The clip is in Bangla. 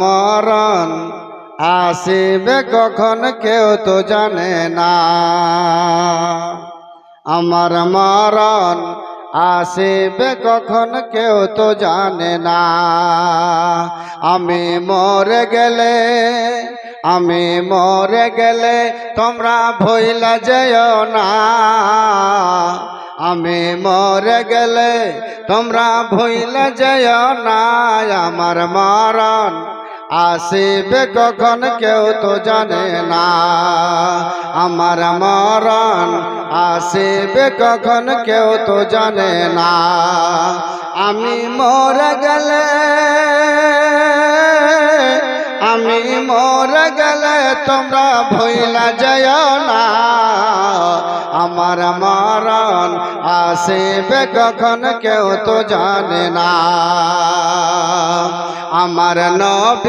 মরণ আসিবে কখন কেউ তো জানে না। আমার মরণ আসিবে কখন কেউ তো জানে না। আমি মরে গেলে তোমরা ভইলা যেও না। আমি মরে গেলে তোমরা ভইলা যেও না। আমার মরণ আসিবে কখন কেউ তো জানে না। আমার মরণ আসিবে কখন কেউ তো জানে না। আমি মরে গেলে তোমরা ভইলা যেও না। আমার মরণ আসিবে কখন কেউ তো জানে না। আমার নবী